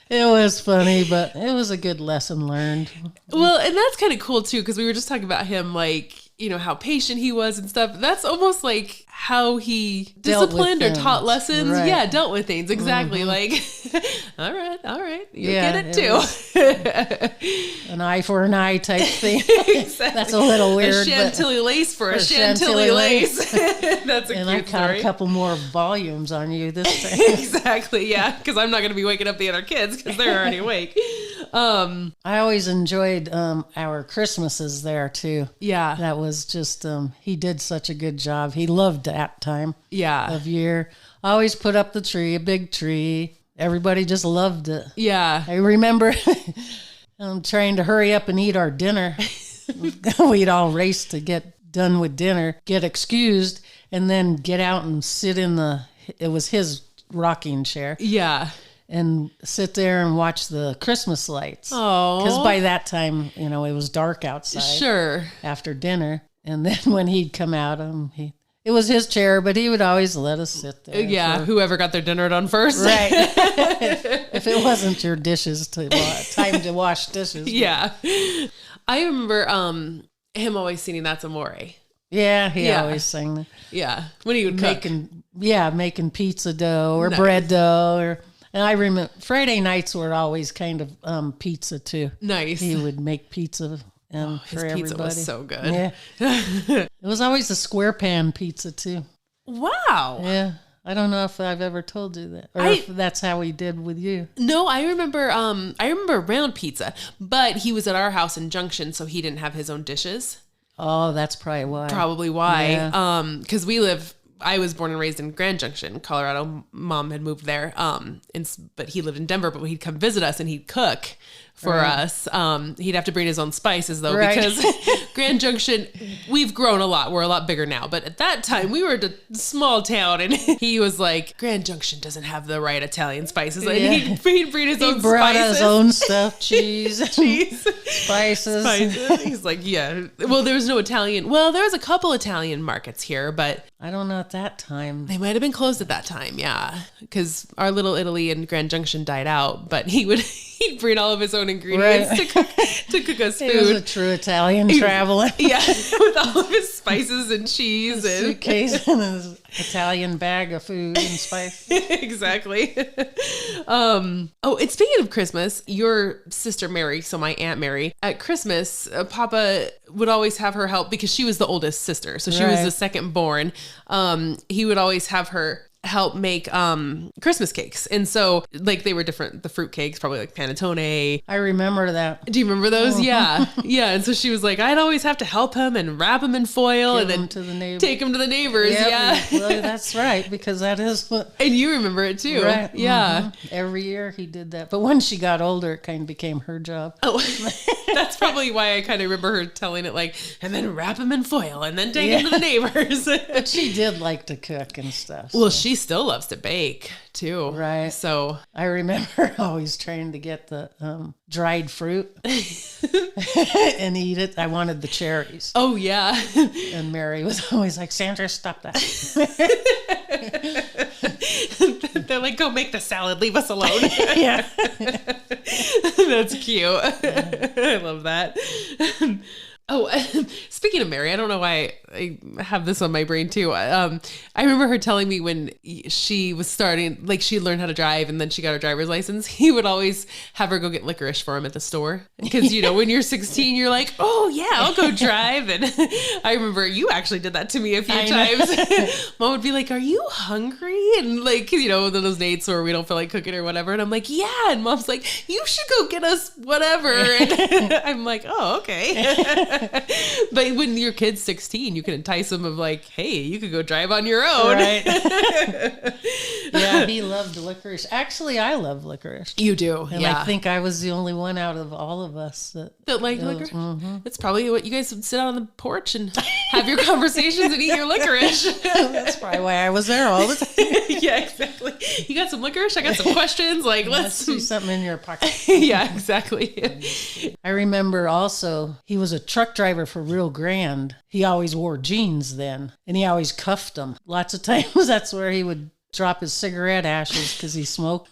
It was funny, but it was a good lesson learned. Well, and that's kind of cool too, because we were just talking about him, how patient he was and stuff. That's almost like how he disciplined or taught lessons. Right. Yeah, dealt with things. Exactly. Mm-hmm. All right. You'll get it too. An eye for an eye type thing. Exactly. That's a little weird. A Chantilly lace for a Chantilly lace. That's a and cute I caught a couple more volumes on you this time. Exactly, yeah, because I'm not going to be waking up the other kids because they're already awake. I always enjoyed our Christmases there too. Yeah. That was just, he did such a good job. He loved that time of year. I always put up the tree, a big tree. Everybody just loved it. Yeah. I remember trying to hurry up and eat our dinner. We'd all race to get done with dinner, get excused, and then get out and sit in it was his rocking chair. Yeah. And sit there and watch the Christmas lights. Oh. Because by that time, it was dark outside. Sure. After dinner. And then when he'd come out, it was his chair, but he would always let us sit there. Yeah, whoever got their dinner done first. Right. If it wasn't your dishes, time to wash dishes. Yeah. I remember him always singing That's Amore. Yeah, he always sang that. Yeah, when he would cook. Making pizza dough or bread dough. And I remember Friday nights were always kind of pizza too. Nice. He would make pizza for everybody. His pizza was so good. Yeah. It was always a square pan pizza too. Wow. Yeah. I don't know if I've ever told you that, or if that's how he did with you. No, I remember round pizza, but he was at our house in Junction, so he didn't have his own dishes. Oh, that's probably why. Yeah. 'Cause we live I was born and raised in Grand Junction, Colorado. Mom had moved there. But he lived in Denver, but he'd come visit us and he'd cook for us. He'd have to bring his own spices though, because Grand Junction, we've grown a lot. We're a lot bigger now. But at that time we were a small town, and he was like, Grand Junction doesn't have the right Italian spices. And he'd bring his own spices. He brought his own stuff, cheese, spices. He's like, yeah. Well, there was no Italian. Well, there was a couple Italian markets here, but I don't know at that time. They might have been closed at that time, yeah. Because our little Italy in Grand Junction died out, but he'd bring all of his own ingredients to cook us food. He was a true Italian traveler. Yeah, with all of his spices and cheese and suitcase and his Italian bag of food and spice. Exactly. And speaking of Christmas, your sister Mary, so my Aunt Mary, at Christmas, Papa would always have her help because she was the oldest sister, so she was the second born. He would always have her help make Christmas cakes. And so like they were different, the fruit cakes, probably like panettone. I remember that. Do you remember those? Yeah. Yeah. And so she was like, I'd always have to help him and wrap him in foil and then take him to the neighbors. Yep. Yeah. Well, that's right, because that is what. And you remember it too. Right. Yeah. Mm-hmm. Every year he did that. But when she got older, it kind of became her job. Oh, that's probably why I kind of remember her telling it like, and then wrap him in foil and then take him to the neighbors. But she did like to cook and stuff. Well, she still loves to bake too. Right. So I remember always trying to get the dried fruit and eat it. I wanted the cherries. Oh, yeah. And Mary was always like, Sandra, stop that. They're like, go make the salad. Leave us alone. Yeah. That's cute. Yeah. I love that. Oh, speaking of Mary, I don't know why I have this on my brain too. I remember her telling me when she was starting, like she learned how to drive and then she got her driver's license, he would always have her go get licorice for him at the store. Because, you know, when you're 16, you're like, oh yeah, I'll go drive. And I remember you actually did that to me a few times. Mom would be like, are you hungry? And like, you know, those dates where we don't feel like cooking or whatever. And I'm like, yeah. And Mom's like, you should go get us whatever. And I'm like, oh, okay. But when your kid's 16, you can entice them of like, hey, you could go drive on your own. Right. Yeah, he loved licorice. Actually, I love licorice. You do. And I think I was the only one out of all of us that liked licorice. Mm-hmm. It's probably what you guys would sit out on the porch and have your conversations and eat your licorice. That's probably why I was there all the time. Yeah, exactly. You got some licorice? I got some questions. Like, let's see something in your pocket. Yeah, exactly. I remember also he was a truck driver for Rio Grande. He always wore jeans then, and he always cuffed them. Lots of times that's where he would drop his cigarette ashes because he smoked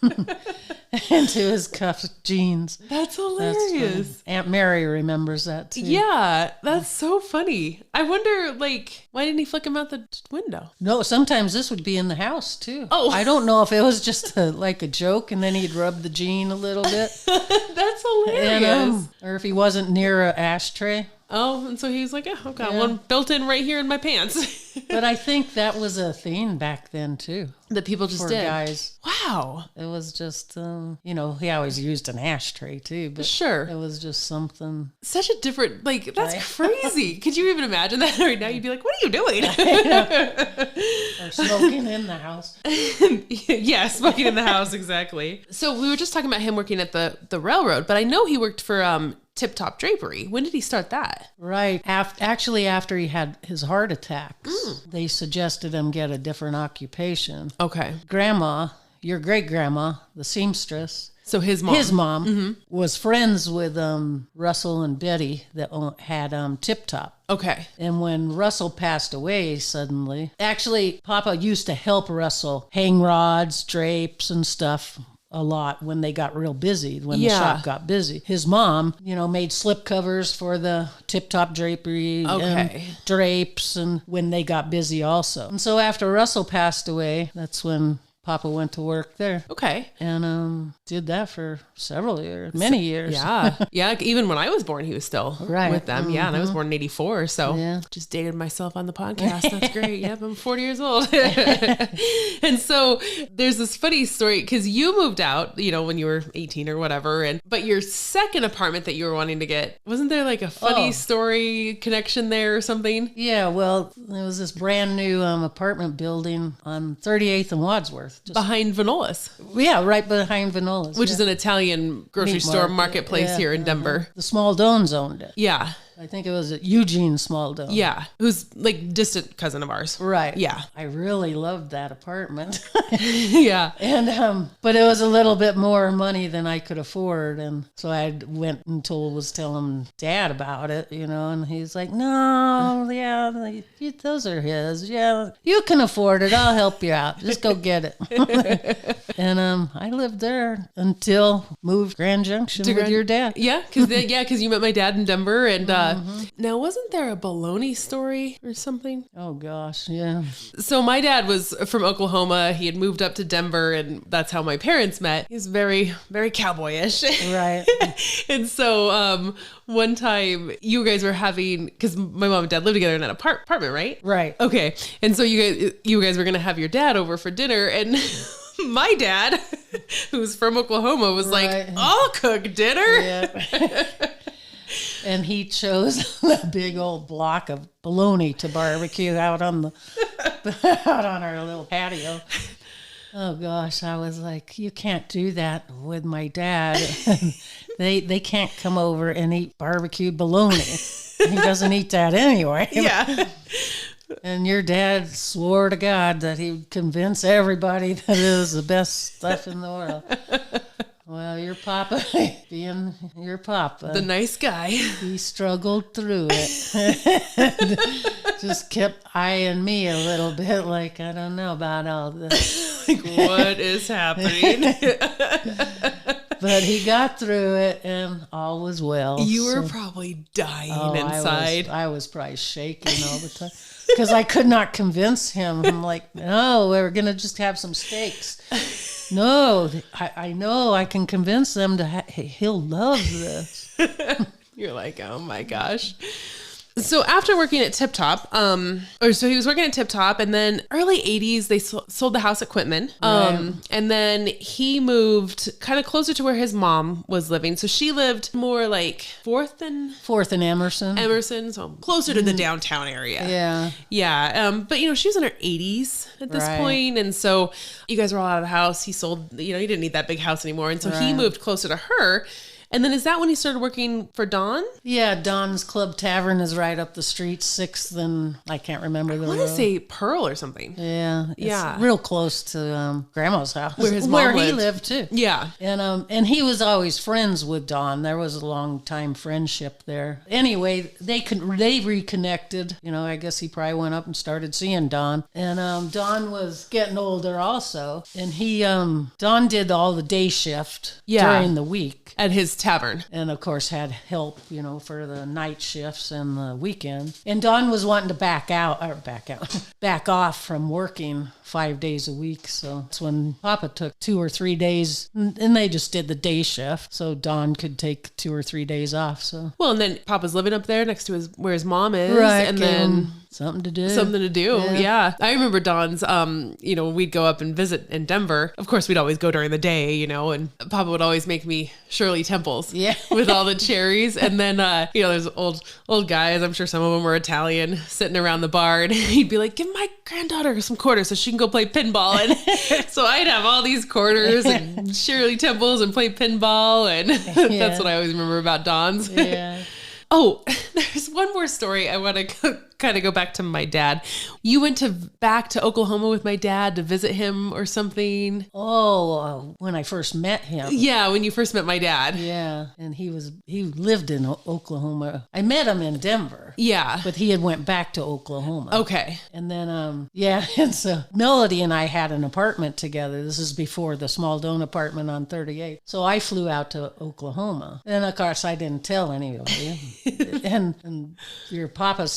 into his cuffed jeans. That's hilarious. Aunt Mary remembers that too. Yeah, that's so funny. I wonder, like, why didn't he flick him out the window? No, sometimes this would be in the house too. Oh. I don't know if it was just like a joke and then he'd rub the jean a little bit. That's hilarious. And, or if he wasn't near an ashtray. Oh, and so he was like, oh, I've got one built in right here in my pants. But I think that was a thing back then too. That people just did. Guys. Wow. It was just, you know, he always used an ashtray too. But sure. It was just something. Such a different, like, that's crazy. Could you even imagine that right now? You'd be like, what are you doing? Or smoking in the house. Yeah, smoking in the house, exactly. So we were just talking about him working at the railroad, but I know he worked for Tip Top Drapery. When did he start that? Right. Actually, after he had his heart attacks, they suggested him get a different occupation. Okay. Grandma, your great grandma, the seamstress. So his mom was friends with Russell and Betty that had Tip Top. Okay. And when Russell passed away suddenly, actually, Papa used to help Russell hang rods, drapes, and stuff a lot when they got real busy, when the shop got busy. His mom, you know, made slip covers for the Tip Top Drapery and drapes, and when they got busy also. And so after Russell passed away, that's when Papa went to work there. Okay. And did that for several years, many years. Yeah. Yeah. Even when I was born, he was still with them. Yeah. And I was born in 84. So just dated myself on the podcast. That's great. Yep. I'm 40 years old. And so there's this funny story because you moved out, when you were 18 or whatever. But your second apartment that you were wanting to get, wasn't there like a funny story connection there or something? Yeah. Well, there was this brand new apartment building on 38th and Wadsworth. Behind Vanola's. Yeah. Right behind Vanola's. Which is an Italian grocery store marketplace here in Denver. The Smaldones owned it. Yeah. I think it was Eugene Smaldone. Yeah. Who's like distant cousin of ours. Right. Yeah. I really loved that apartment. Yeah. And, but it was a little bit more money than I could afford. And so I went and was telling Dad about it, and he's like, no, yeah, those are his. Yeah, you can afford it. I'll help you out. Just go get it. And I lived there until moved Grand Junction with your dad. Yeah. Because you met my dad in Denver and, now, wasn't there a baloney story or something? Oh, gosh, yeah. So my dad was from Oklahoma. He had moved up to Denver, and that's how my parents met. He's very, very cowboyish. Right. And so one time you guys were having, because my mom and dad lived together in that apartment, right? Right. Okay. And so you guys were going to have your dad over for dinner, and my dad, who's from Oklahoma, was like, I'll cook dinner. Yeah. And he chose a big old block of bologna to barbecue out on our little patio. Oh gosh, I was like, you can't do that with my dad. They can't come over and eat barbecued bologna. He doesn't eat that anyway. Yeah. And your dad swore to God that he'd convince everybody that it was the best stuff in the world. Well, your papa, being your papa. The nice guy. He struggled through it. Just kept eyeing me a little bit like, I don't know about all this. Like, what is happening? But he got through it and all was well. You were probably dying inside. I was probably shaking all the time. Because I could not convince him. I'm like, no, we're going to just have some steaks. No, I know I can convince them he'll love this. You're like, oh my gosh. So after working at Tip Top, so he was working at Tip Top, and then early 80s, they sold the house at Quitman. And then he moved kind of closer to where his mom was living. So she lived more like 4th and Emerson, so closer to the downtown area. Yeah. Yeah. But she was in her 80s at this point, and so you guys were all out of the house. He sold, he didn't need that big house anymore. And so he moved closer to her. And then is that when he started working for Don? Yeah, Don's Club Tavern is right up the street, 6th and I can't remember the road. I want to say Pearl or something. Yeah. It's real close to Grandma's house. Where his mom he lived too. Yeah. And he was always friends with Don. There was a long time friendship there. Anyway, they reconnected. I guess he probably went up and started seeing Don. And Don was getting older also. And Don did all the day shift during the week. At his tavern. And of course had help, for the night shifts and the weekend. And Don was wanting to back off from working 5 days a week. So that's when Papa took 2 or 3 days, and they just did the day shift. So Don could take 2 or 3 days off. So and then Papa's living up there next to where his mom is. Right. And then something to do. Yeah. I remember Don's, we'd go up and visit in Denver. Of course, we'd always go during the day, and Papa would always make me Shirley Temples with all the cherries. And then, there's old guys, I'm sure some of them were Italian, sitting around the bar, and he'd be like, give my granddaughter some quarters so she can go play pinball. And so I'd have all these quarters and Shirley Temples and play pinball. And that's what I always remember about Don's. Yeah. Oh, there's one more story I want to kind of go back to my dad. You went back to Oklahoma with my dad to visit him or something. Oh, when I first met him. Yeah, when you first met my dad. Yeah, and he lived in Oklahoma. I met him in Denver. before. Yeah. But he had went back to Oklahoma. Okay. And then, and so Melody and I had an apartment together. This is before the Smaldone apartment on 38. So I flew out to Oklahoma. And of course, I didn't tell anybody. and your papa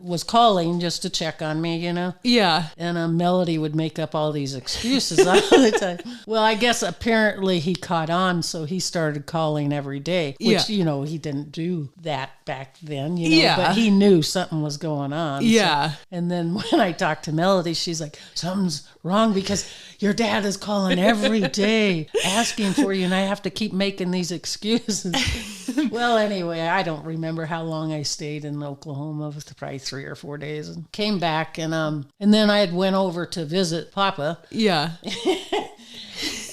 was calling just to check on me, Yeah. And Melody would make up all these excuses all the time. Well, I guess apparently he caught on, so he started calling every day, which, he didn't do that back then, but he knew something was going on. Yeah. So, and then when I talked to Melody, she's like, something's wrong because your dad is calling every day asking for you, and I have to keep making these excuses. Well, anyway, I don't remember how long I stayed in Oklahoma. It was probably 3 or 4 days, and came back, and then I had went over to visit Papa. Yeah.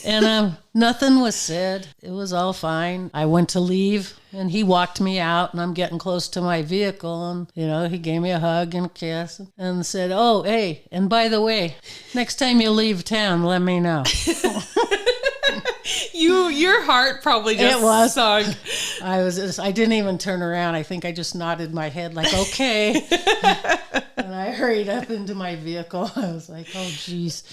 And nothing was said. It was all fine. I went to leave, and he walked me out, and I'm getting close to my vehicle, and, he gave me a hug and a kiss and said, oh, hey, and by the way, next time you leave town, let me know. Your heart probably just sunk. I didn't even turn around. I think I just nodded my head like, okay. And I hurried up into my vehicle. I was like, oh, geez.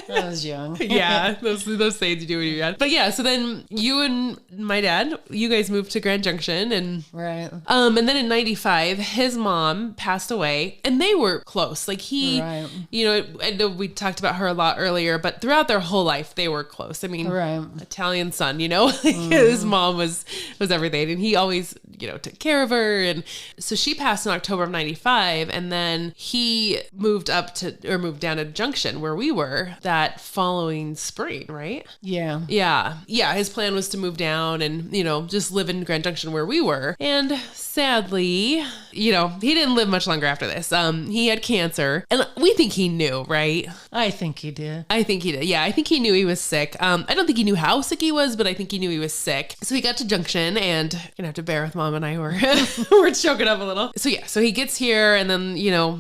I was young. Yeah, those things you do when you're young. But yeah, so then you and my dad, you guys moved to Grand Junction, and right. And then in 95, his mom passed away, and they were close. Like right. I know we talked about her a lot earlier, but throughout their whole life, they were close. I mean, right. Italian son, his mom was everything, and he always, took care of her. And so she passed in October of 95, and then he moved down to Junction where we were that following spring, right? Yeah. Yeah. His plan was to move down and, just live in Grand Junction where we were. And sadly, he didn't live much longer after this. He had cancer, and we think he knew, right? I think he did. Yeah, I think he knew he was sick. I don't think he knew how sick he was, but I think he knew he was sick. So he got to Junction, and you're gonna have to bear with Mom and I we're choking up a little. So he gets here, and then,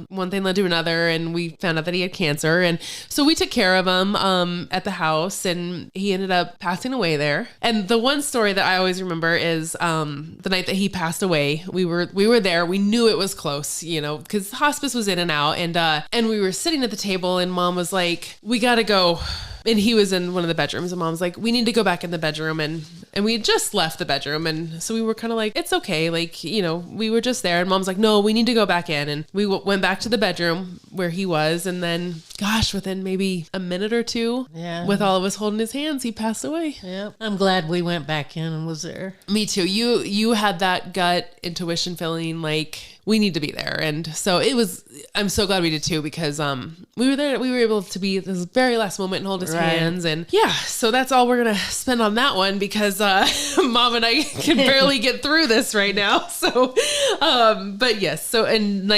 one thing led to another, and we found out that he had cancer. And so we took care of him at the house, and he ended up passing away there. And the one story that I always remember is the night that he passed away. We were there. We knew it was close, because hospice was in and out, and we were sitting at the table, and Mom was like, we gotta go. And he was in one of the bedrooms, and Mom's like, we need to go back in the bedroom. And we had just left the bedroom. And so we were kind of like, it's okay. Like, we were just there. And Mom's like, no, we need to go back in. And we went back to the bedroom where he was. And then, gosh, within maybe a minute or two, with all of us holding his hands, he passed away. Yeah. I'm glad we went back in and was there. Me too. You had that gut intuition feeling like we need to be there. And so I'm so glad we did too, because we were there. We were able to be at this very last moment and hold his hands. And yeah, so that's all we're going to spend on that one, because Mom and I can barely get through this right now. So, but yes, so in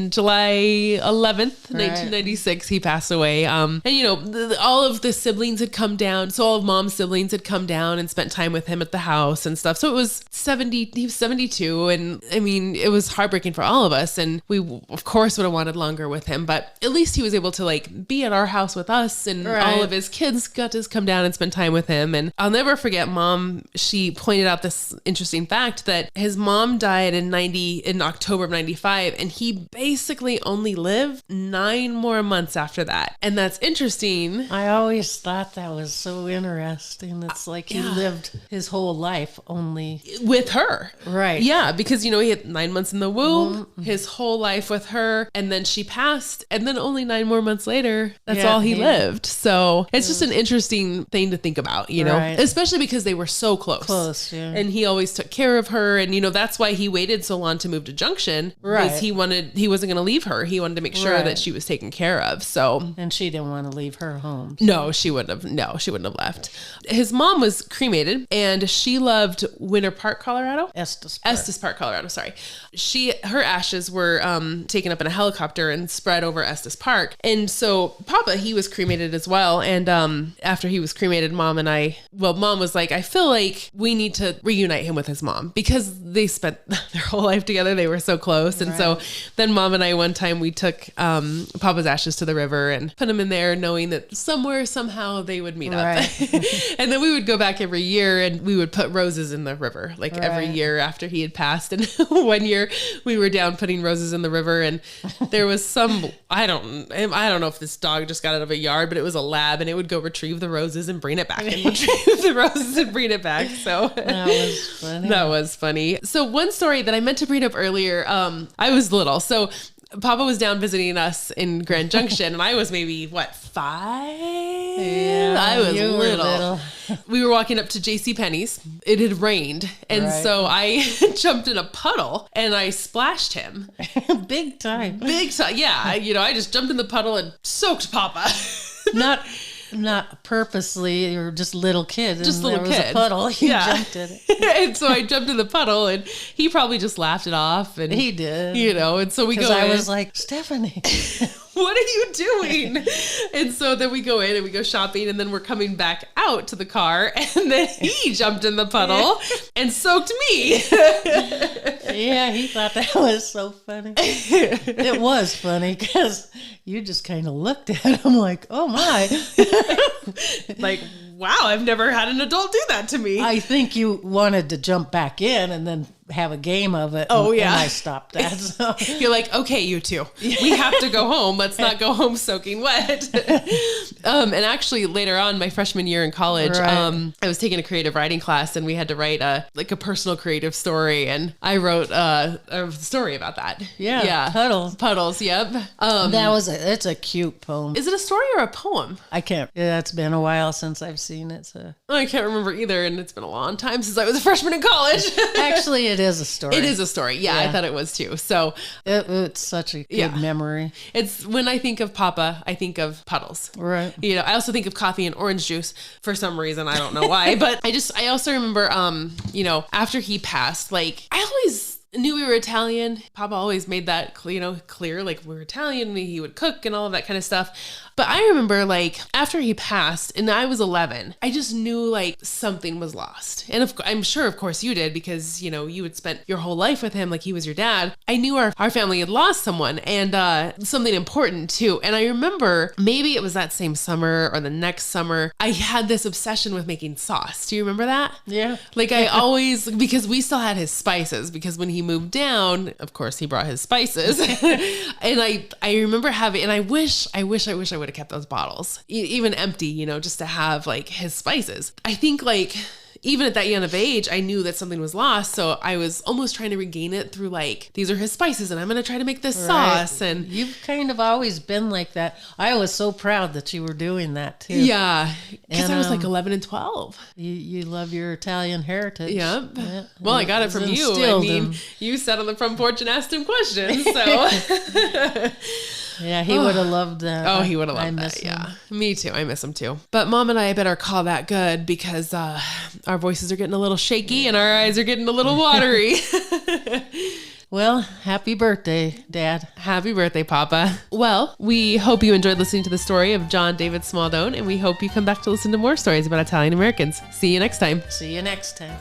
July 11th, 1996, he passed away. And all of the siblings had come down. So all of Mom's siblings had come down and spent time with him at the house and stuff. So he was 72. And I mean, it was heartbreaking for all of us. And we, of course, would have wanted longer with him, but at least he was able to be at our house with us, and all of his kids got to come down and spend time with him. And I'll never forget Mom. She pointed out this interesting fact that his mom died in October of 95, and he basically only lived 9 more months after that. And that's interesting. I always thought that was so interesting. It's like he lived his whole life only with her. Right. Yeah, because, he had 9 months in the womb, his whole life with her, and then she passed, and then only 9 more months later, that's all he lived. So it's just an interesting thing to think about, especially because they were so close. And he always took care of her. And, that's why he waited so long to move to Junction. Right. He wasn't going to leave her. He wanted to make sure that she was taken care of. So. And she didn't want to leave her home. So. No, she wouldn't have. No, she wouldn't have left. His mom was cremated, and she loved Winter Park, Colorado. Estes Park, Colorado. Sorry. Her ashes were taken up in a helicopter and spread over Estes Park. And so Papa, he was cremated as well. And after he was cremated, Mom was like, I feel like we need to reunite him with his mom, because they spent their whole life together. They were so close. And so then Mom and I, one time, we took Papa's ashes to the river and put them in there, knowing that somehow they would meet up. And then we would go back every year, and we would put roses in the river, every year after he had passed. And one year we were down putting roses in the river, and there was some, I don't know if this dog just got out of a yard, but it was a lab, and it would go retrieve the roses and bring it back, and retrieve the roses and bring it back. So That was funny. that was funny. So one story that I meant to bring up earlier, I was little. So Papa was down visiting us in Grand Junction, and I was maybe, 5? Yeah, I was you were little. We were walking up to JCPenney's. It had rained, and Right. so I jumped in a puddle, and I splashed him. Big time. Big time. Yeah, I just jumped in the puddle and soaked Papa. Not purposely, you're just little kid. Just and little there was kid. a puddle. You Yeah. jumped in it. And so I jumped in the puddle, and he probably just laughed it off. And He did. and so we go Because I in. was like, Stephanie. What are you doing? And so then we go in and we go shopping, and then we're coming back out to the car, and then he jumped in the puddle and soaked me. Yeah, he thought that was so funny. It was funny because you just kind of looked at him like, oh my. Like, wow, I've never had an adult do that to me. I think you wanted to jump back in and then have a game of it. Oh, and yeah. I stopped that. So. You're like, okay, you two, we have to go home. Let's not go home soaking wet. And actually later on, my freshman year in college, Right. I was taking a creative writing class, and we had to write a personal creative story. And I wrote a story about that. Yeah, Puddles. Yep. It's a cute poem. Is it a story or a poem? I can't. Yeah, it's been a while since I've seen it. So I can't remember either, and it's been a long time since I was a freshman in college. actually, it is a story. It is a story. Yeah, I thought it was too. So It's such a good memory. it's when I think of Papa, I think of puddles. Right. I also think of coffee and orange juice for some reason. I don't know why, but I also remember, after he passed, like I always knew we were Italian. Papa always made that, clear, like we're Italian, he would cook and all of that kind of stuff. But I remember like after he passed and I was 11, I just knew like something was lost. And I'm sure, of course, you did because, you had spent your whole life with him like he was your dad. I knew our family had lost someone and something important too. And I remember maybe it was that same summer or the next summer, I had this obsession with making sauce. Do you remember that? Yeah. Like I always, because we still had his spices, because when he moved down, of course he brought his spices. And I remember having, and I wish I would have kept those bottles, even empty, just to have like his spices. I think like, even at that young of age, I knew that something was lost. So I was almost trying to regain it through like, these are his spices and I'm going to try to make this sauce. And you've kind of always been like that. I was so proud that you were doing that too. yeah, because And, I was like 11 and 12. You love your Italian heritage. Yep. Yeah. Well, I got it It's from you. I instilled mean, in- you sat on the front porch and asked him questions. So Yeah, he would have loved that. Oh, he would have I loved miss that. him. Yeah, me too. I miss him too. But Mom and I better call that good because our voices are getting a little shaky and our eyes are getting a little watery. Well, happy birthday, Dad. Happy birthday, Papa. Well, we hope you enjoyed listening to the story of John David Smaldone, and we hope you come back to listen to more stories about Italian Americans. See you next time. See you next time.